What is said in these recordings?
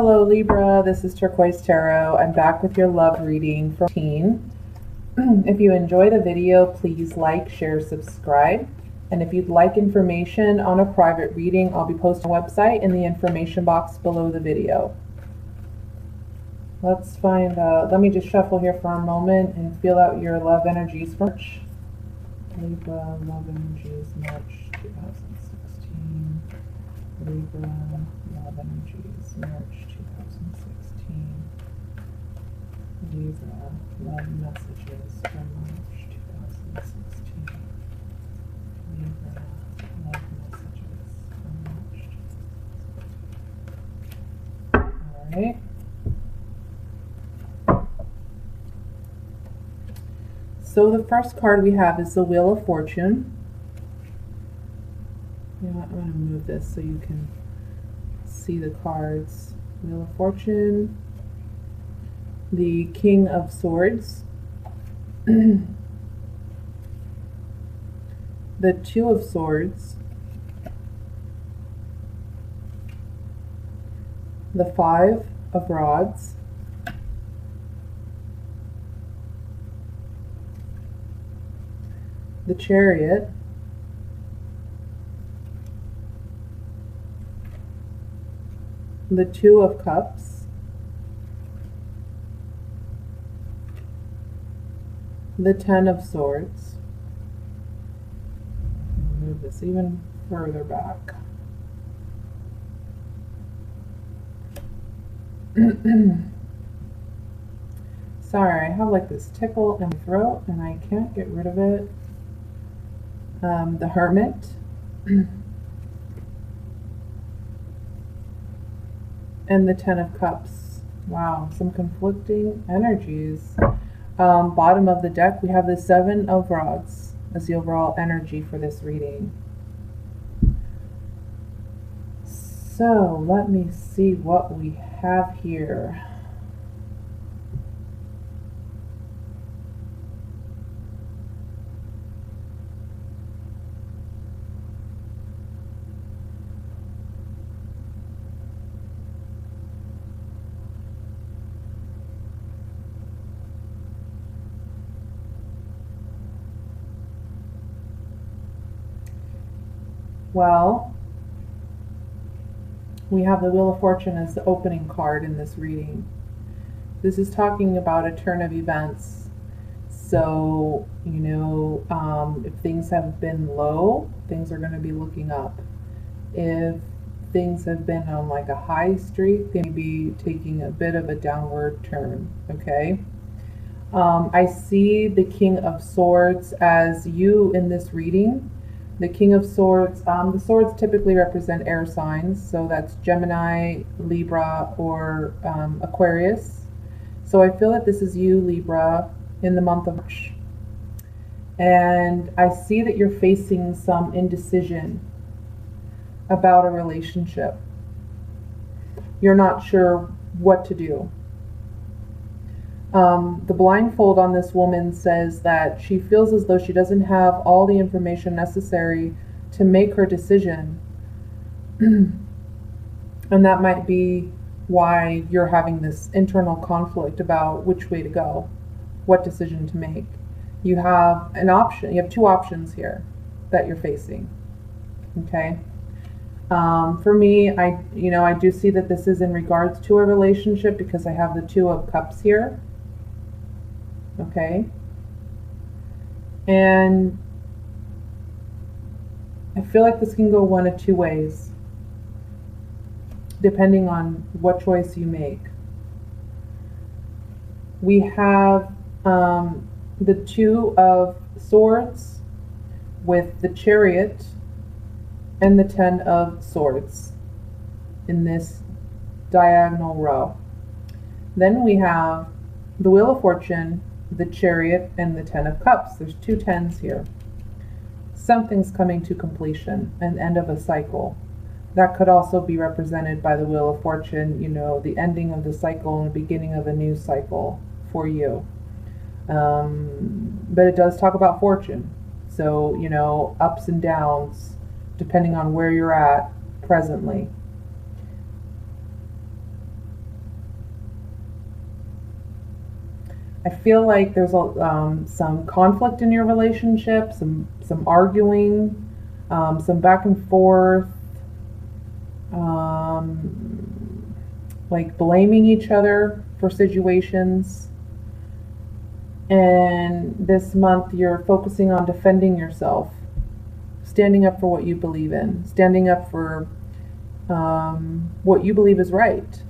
Hello Libra, this is Turquoise Tarot. I'm back with your love reading for teen. If you enjoy the video, please like, share, subscribe. And if you'd like information on a private reading, I'll be posting a website in the information box below the video. Let's find out. Let me just shuffle here for a moment and feel out your love energies for March. Libra, love energies, March 2016. Libra, love energies, March 2016. Libra, love messages for March 2016. Libra, love messages for March 2016. Alright. So the first card we have is the Wheel of Fortune. You know what, I'm going to move this so you can see the cards. Wheel of Fortune, the King of Swords, the Two of Swords, the Five of Rods, the Chariot, the Two of Cups, the Ten of Swords. Move this even further back. Sorry, I have like this tickle in my throat and I can't get rid of it. The Hermit. And the Ten of Cups. Wow, some conflicting energies. Bottom of the deck, we have the Seven of Rods as the overall energy for this reading. So, let me see what we have here. Well, we have the Wheel of Fortune as the opening card in this reading. This is talking about a turn of events. So, you know, if things have been low, things are going to be looking up. If things have been on like a high streak, they may be taking a bit of a downward turn, okay? I see the King of Swords as you in this reading. The King of Swords, the swords typically represent air signs, so that's Gemini, Libra, or Aquarius. So I feel that this is you, Libra, in the month of March. And I see that you're facing some indecision about a relationship. You're not sure what to do. The blindfold on this woman says that she feels as though she doesn't have all the information necessary to make her decision. And that might be why you're having this internal conflict about which way to go, what decision to make. You have an option, you have two options here that you're facing, okay? For me, I do see that this is in regards to a relationship because I have the Two of Cups here. Okay, and I feel like this can go one of two ways, depending on what choice you make. We have the Two of Swords with the Chariot and the Ten of Swords in this diagonal row. Then we have the Wheel of Fortune, the Chariot, and the Ten of Cups. There's two tens here. Something's coming to completion, an end of a cycle. That could also be represented by the Wheel of Fortune, you know, the ending of the cycle and the beginning of a new cycle for you. But it does talk about fortune. So, you know, ups and downs, depending on where you're at presently. I feel like there's some conflict in your relationship, some arguing, some back and forth, like blaming each other for situations. And this month you're focusing on defending yourself, standing up for what you believe in, standing up for what you believe is right.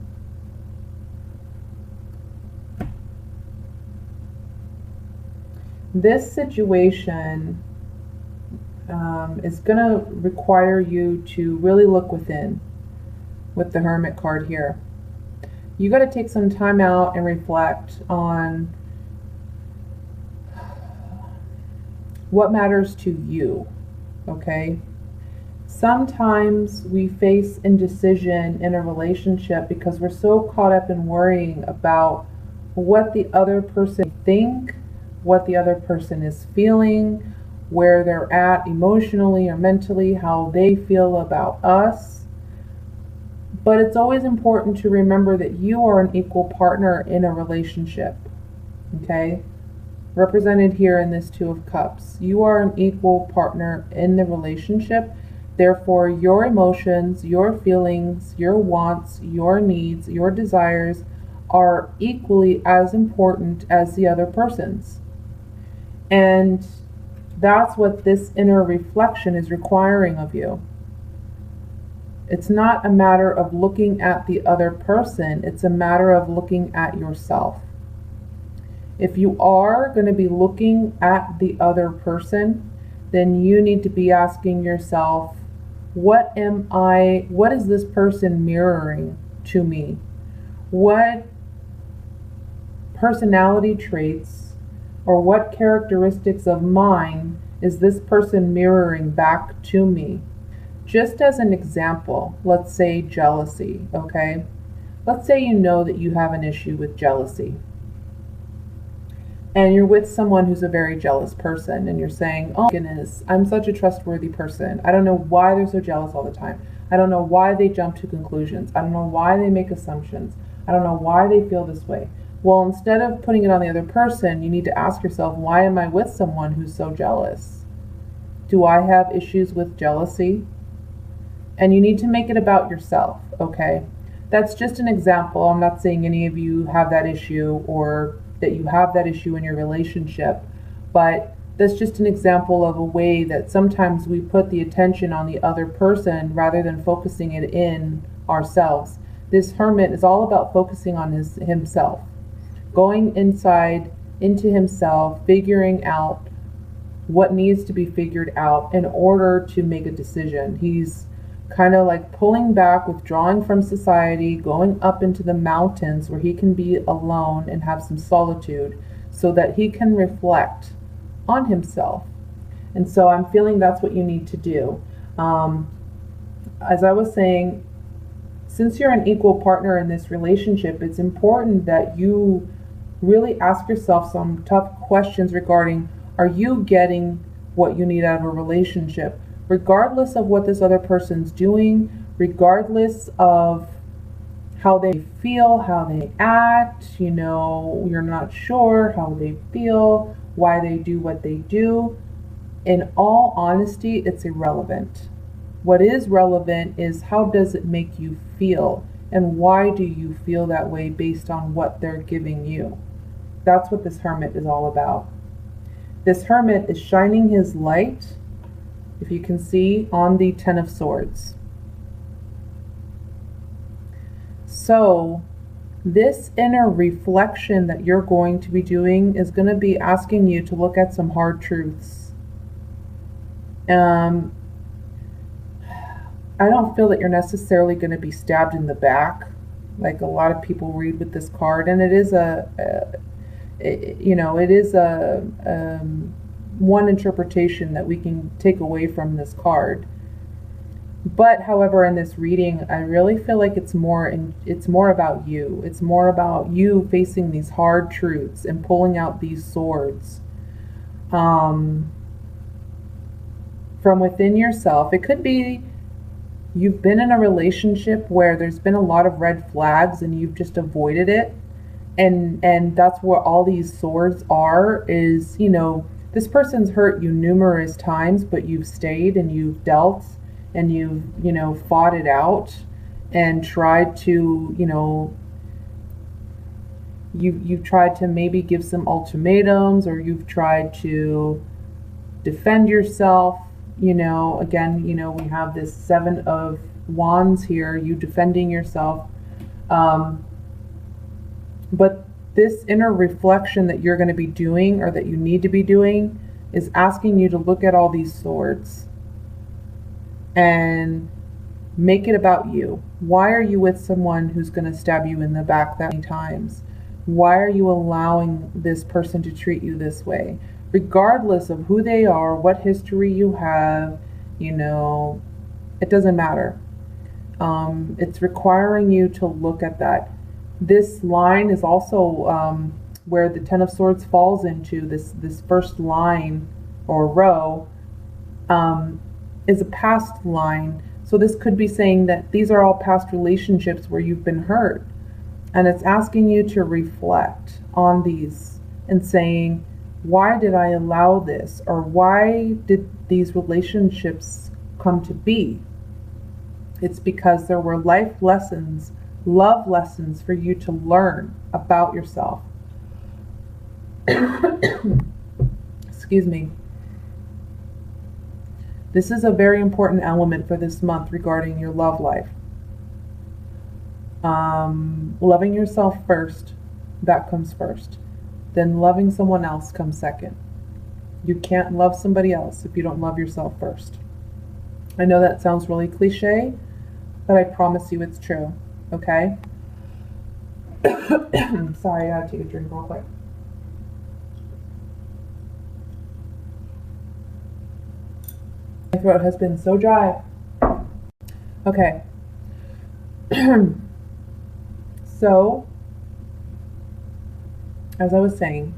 This situation is going to require you to really look within with the Hermit card here. You got to take some time out and reflect on what matters to you, okay? Sometimes we face indecision in a relationship because we're so caught up in worrying about what the other person thinks, what the other person is feeling, where they're at emotionally or mentally, how they feel about us. But it's always important to remember that you are an equal partner in a relationship, okay? Represented here in this Two of Cups. You are an equal partner in the relationship. Therefore, your emotions, your feelings, your wants, your needs, your desires are equally as important as the other person's. And that's what this inner reflection is requiring of you. It's not a matter of looking at the other person, it's a matter of looking at yourself. If you are going to be looking at the other person, then you need to be asking yourself, what is this person mirroring to me? What personality traits or what characteristics of mine is this person mirroring back to me? Just as an example, let's say jealousy, okay? Let's say you know that you have an issue with jealousy. And you're with someone who's a very jealous person, and you're saying, oh my goodness, I'm such a trustworthy person. I don't know why they're so jealous all the time. I don't know why they jump to conclusions. I don't know why they make assumptions. I don't know why they feel this way. Well, instead of putting it on the other person, you need to ask yourself, why am I with someone who's so jealous? Do I have issues with jealousy? And you need to make it about yourself, okay? That's just an example. I'm not saying any of you have that issue or that you have that issue in your relationship, but that's just an example of a way that sometimes we put the attention on the other person rather than focusing it in ourselves. This Hermit is all about focusing on himself, going inside into himself, figuring out what needs to be figured out in order to make a decision. He's kind of like pulling back, withdrawing from society, going up into the mountains where he can be alone and have some solitude so that he can reflect on himself. And so I'm feeling that's what you need to do. As I was saying, since you're an equal partner in this relationship, it's important that you really ask yourself some tough questions regarding, are you getting what you need out of a relationship? Regardless of what this other person's doing, regardless of how they feel, how they act, you're not sure how they feel, why they do what they do. In all honesty, it's irrelevant. What is relevant is how does it make you feel, and why do you feel that way based on what they're giving you? That's what this Hermit is all about. This Hermit is shining his light, if you can see, on the Ten of Swords. So this inner reflection that you're going to be doing is going to be asking you to look at some hard truths. I don't feel that you're necessarily going to be stabbed in the back like a lot of people read with this card, and it is one interpretation that we can take away from this card. But however, in this reading, I really feel like it's more about you. It's more about you facing these hard truths and pulling out these swords from within yourself. It could be you've been in a relationship where there's been a lot of red flags and you've just avoided it, And that's what all these swords are, is, this person's hurt you numerous times, but you've stayed and you've dealt and you've, fought it out and tried to, you've tried to maybe give some ultimatums, or you've tried to defend yourself. Again, we have this 7 of Wands here, you defending yourself. But this inner reflection that you're going to be doing, or that you need to be doing, is asking you to look at all these swords and make it about you. Why are you with someone who's going to stab you in the back that many times? Why are you allowing this person to treat you this way? Regardless of who they are, what history you have, it doesn't matter. It's requiring you to look at that. This line is also where the 10 of Swords falls into. This first line or row is a past line. So this could be saying that these are all past relationships where you've been hurt. And it's asking you to reflect on these and saying, why did I allow this? Or why did these relationships come to be? It's because there were life lessons, love lessons for you to learn about yourself. Excuse me. This is a very important element for this month regarding your love life. Loving yourself first, that comes first. Then loving someone else comes second. You can't love somebody else if you don't love yourself first. I know that sounds really cliche, but I promise you it's true, okay? Sorry, I had to take a drink real quick. My throat has been so dry. Okay. So, as I was saying,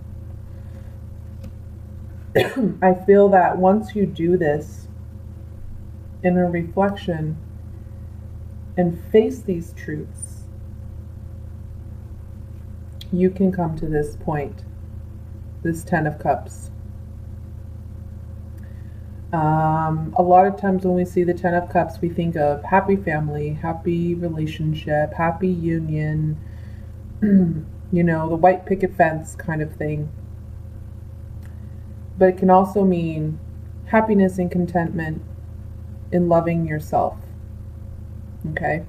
I feel that once you do this inner reflection and face these truths, you can come to this point, this 10 of Cups. A lot of times when we see the 10 of Cups, we think of happy family, happy relationship, happy union, the white picket fence kind of thing. But it can also mean happiness and contentment in loving yourself. Okay?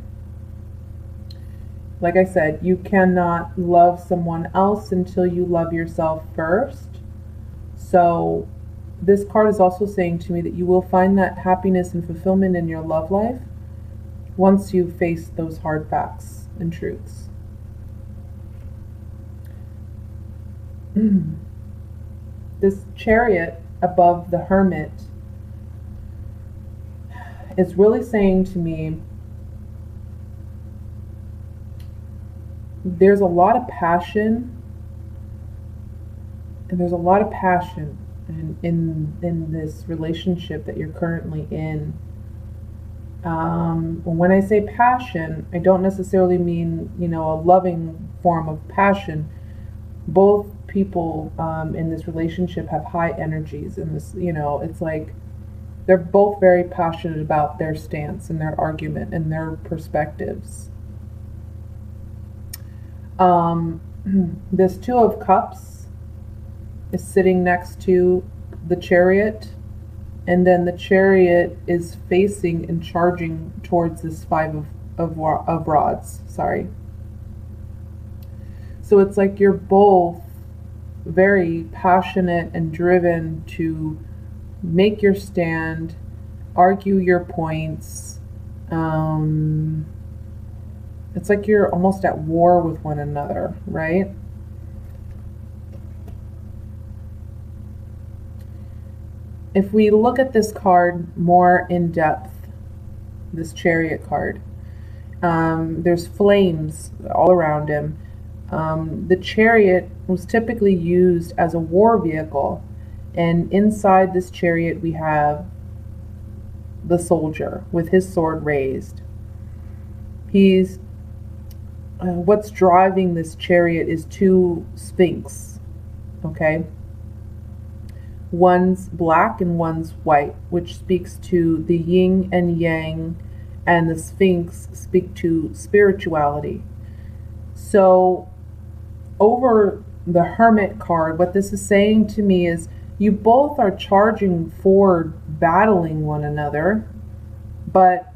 Like I said, you cannot love someone else until you love yourself first. So this card is also saying to me that you will find that happiness and fulfillment in your love life once you face those hard facts and truths. This Chariot above the Hermit is really saying to me, there's a lot of passion, and there's a lot of passion in this relationship that you're currently in. When I say passion, I don't necessarily mean, a loving form of passion. Both people in this relationship have high energies in this, it's like they're both very passionate about their stance and their argument and their perspectives. This 2 of Cups is sitting next to the Chariot, and then the Chariot is facing and charging towards this 5 of Rods. Sorry. So it's like you're both very passionate and driven to make your stand, argue your points. It's like you're almost at war with one another, right? If we look at this card more in depth, this Chariot card, there's flames all around him. The Chariot was typically used as a war vehicle, and inside this Chariot we have the soldier with his sword raised. He's what's driving this chariot is two sphinx, okay? One's black and one's white, which speaks to the yin and yang, and the sphinx speak to spirituality. So over the Hermit card, what this is saying to me is you both are charging forward, battling one another, but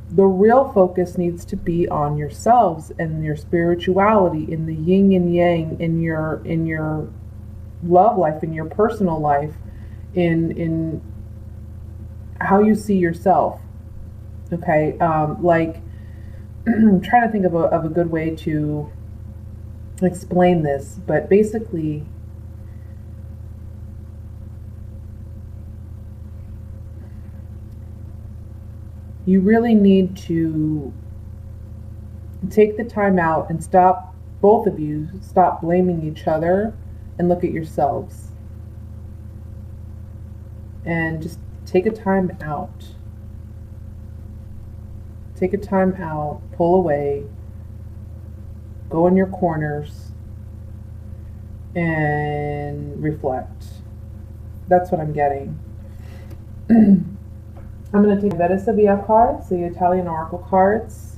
the real focus needs to be on yourselves and your spirituality, in the yin and yang, in your love life, in your personal life, in how you see yourself. Okay, like I'm trying to think of a good way to explain this, but basically you really need to take the time out and stop, both of you, stop blaming each other and look at yourselves. And just take a time out. Take a time out, pull away, go in your corners, and reflect. That's what I'm getting. I'm going to take Veda Sabia cards, the Italian Oracle cards,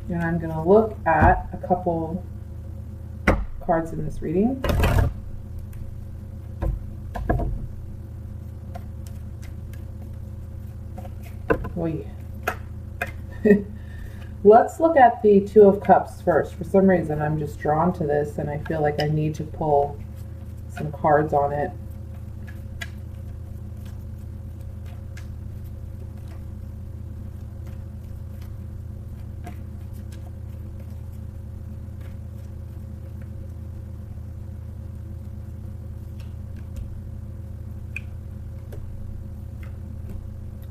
and I'm going to look at a couple cards in this reading. Oy. Let's look at the Two of Cups first. For some reason, I'm just drawn to this, and I feel like I need to pull some cards on it.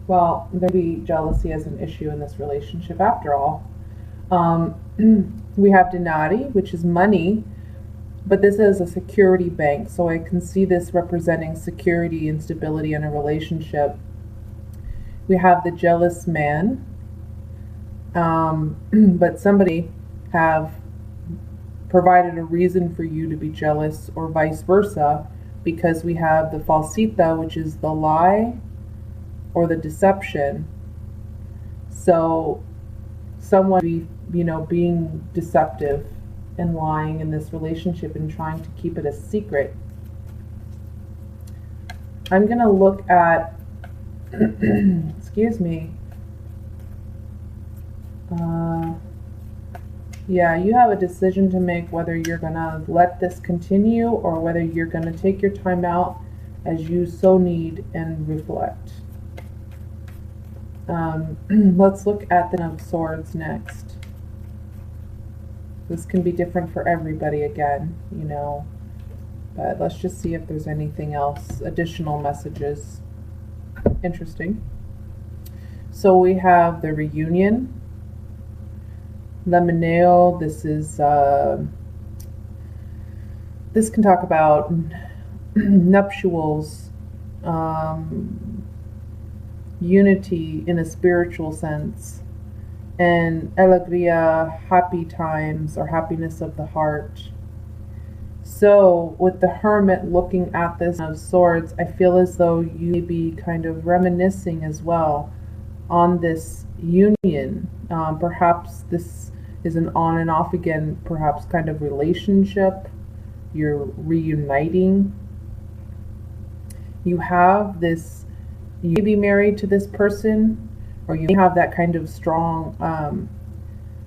Well, there'll be jealousy as an issue in this relationship after all. We have Denari, which is money, but this is a security bank, so I can see this representing security and stability in a relationship. We have the jealous man, but somebody have provided a reason for you to be jealous, or vice versa, because we have the falsita, which is the lie or the deception. So someone being deceptive and lying in this relationship and trying to keep it a secret. I'm going to look at excuse me. Yeah, you have a decision to make, whether you're going to let this continue or whether you're going to take your time out as you so need and reflect. Let's look at the Ten of Swords next. This can be different for everybody again, but let's just see if there's anything else, additional messages. Interesting. So we have the reunion, Lemonale. This is this can talk about nuptials, unity in a spiritual sense, and alegria, happy times or happiness of the heart. So with the Hermit looking at this of Swords, I feel as though you may be kind of reminiscing as well on this union. Perhaps this is an on and off again, perhaps kind of relationship. You're reuniting. You have this, you may be married to this person, or you may have that kind of strong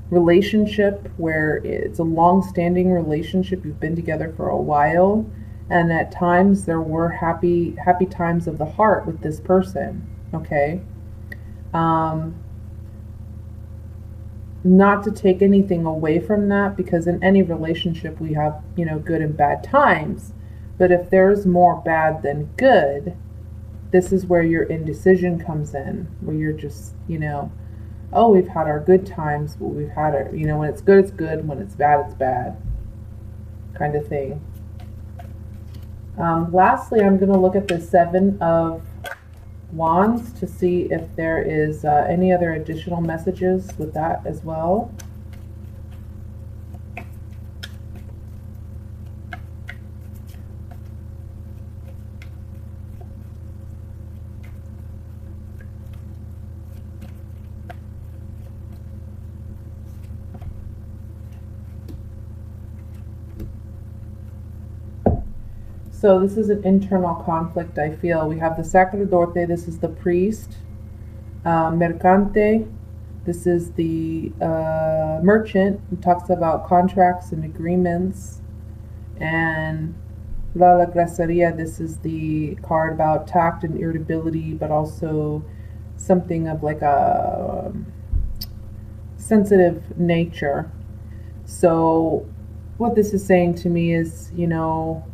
relationship where it's a long-standing relationship. You've been together for a while, and at times there were happy times of the heart with this person. Okay, not to take anything away from that, because in any relationship we have good and bad times, but if there's more bad than good, this is where your indecision comes in, where you're just, oh, we've had our good times, but we've had it, when it's good, it's good, when it's bad, kind of thing. Lastly, I'm going to look at the Seven of Wands to see if there is any other additional messages with that as well. So this is an internal conflict, I feel. We have the sacerdote, this is the priest. Mercante, this is the merchant, who talks about contracts and agreements. And La Graceria, this is the card about tact and irritability, but also something of like a sensitive nature. So what this is saying to me is, you know,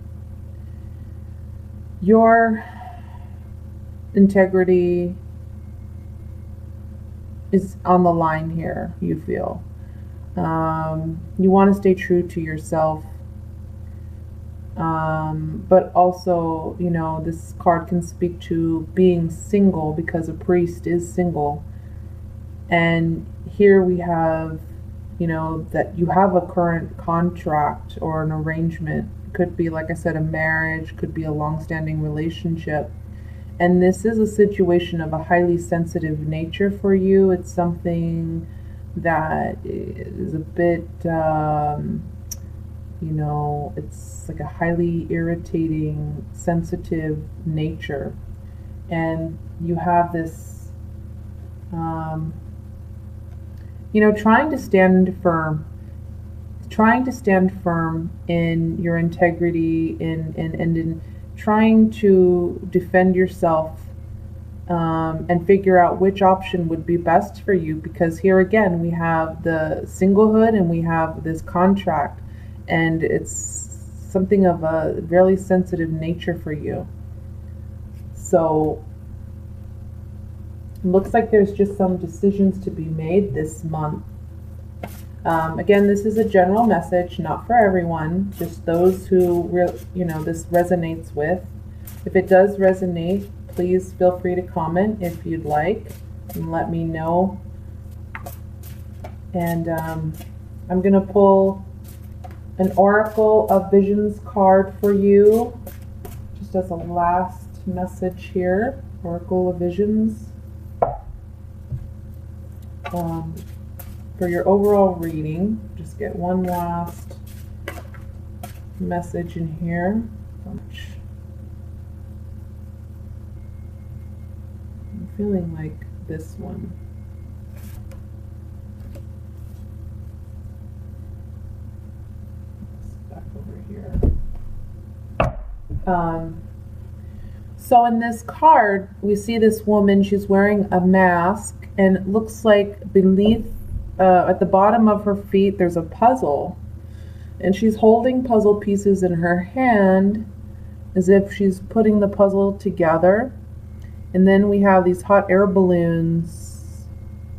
your integrity is on the line here, you feel. You want to stay true to yourself. But also, you know, this card can speak to being single because a priest is single. And here we have, you know, that you have a current contract or an arrangement. Could be, like I said, a marriage, could be a long-standing relationship. And this is a situation of a highly sensitive nature for you. It's something that is a bit, you know, it's like a highly irritating, sensitive nature. And you have this, you know, trying to stand firm in your integrity, in trying to defend yourself, and figure out which option would be best for you. Because here again, we have the singlehood and we have this contract, and it's something of a really sensitive nature for you. So it looks like there's just some decisions to be made this month. Again, this is a general message, not for everyone, just those who, you know, this resonates with. If it does resonate, please feel free to comment if you'd like and let me know. And I'm going to pull an Oracle of Visions card for you, just as a last message here. Oracle of Visions. For your overall reading, just get one last message in here. I'm feeling like this one. Back over here. So in this card, we see this woman, she's wearing a mask, and it looks like beneath at the bottom of her feet, there's a puzzle, and she's holding puzzle pieces in her hand as if she's putting the puzzle together. And then we have these hot air balloons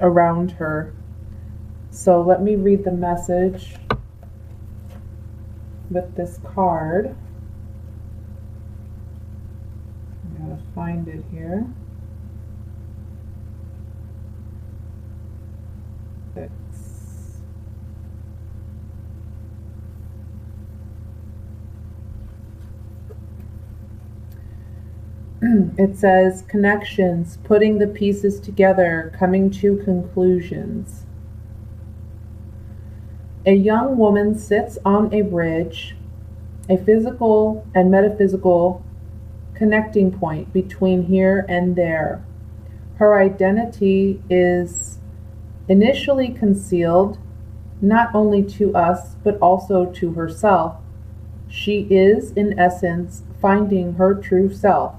around her. So let me read the message with this card. I gotta find it here. It says, connections, putting the pieces together, coming to conclusions. A young woman sits on a bridge, a physical and metaphysical connecting point between here and there. Her identity is initially concealed, not only to us, but also to herself. She is, in essence, finding her true self.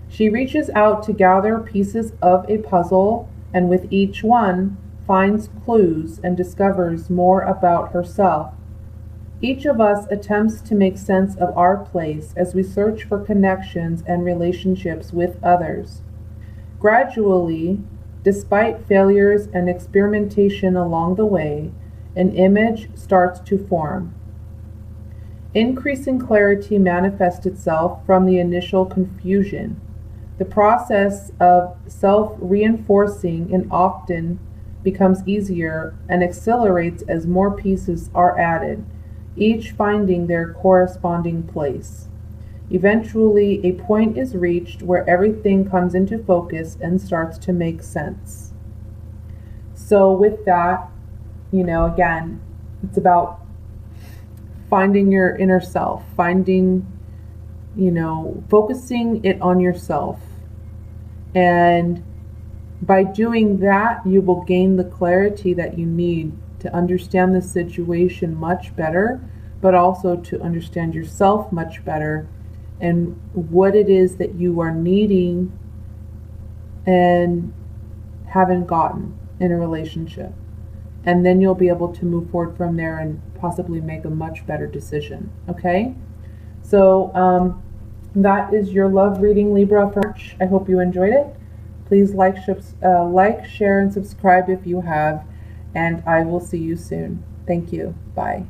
She reaches out to gather pieces of a puzzle, and with each one, finds clues and discovers more about herself. Each of us attempts to make sense of our place as we search for connections and relationships with others. Gradually, despite failures and experimentation along the way, an image starts to form. Increasing clarity manifests itself from the initial confusion. The process of self-reinforcing and often becomes easier and accelerates as more pieces are added, each finding their corresponding place. Eventually, a point is reached where everything comes into focus and starts to make sense. So with that, again, it's about finding your inner self, focusing it on yourself. And by doing that, you will gain the clarity that you need to understand the situation much better, but also to understand yourself much better and what it is that you are needing and haven't gotten in a relationship. And then you'll be able to move forward from there and possibly make a much better decision. Okay? So that is your love reading, Libra, for March. I hope you enjoyed it. Please like, share, and subscribe if you have. And I will see you soon. Thank you. Bye.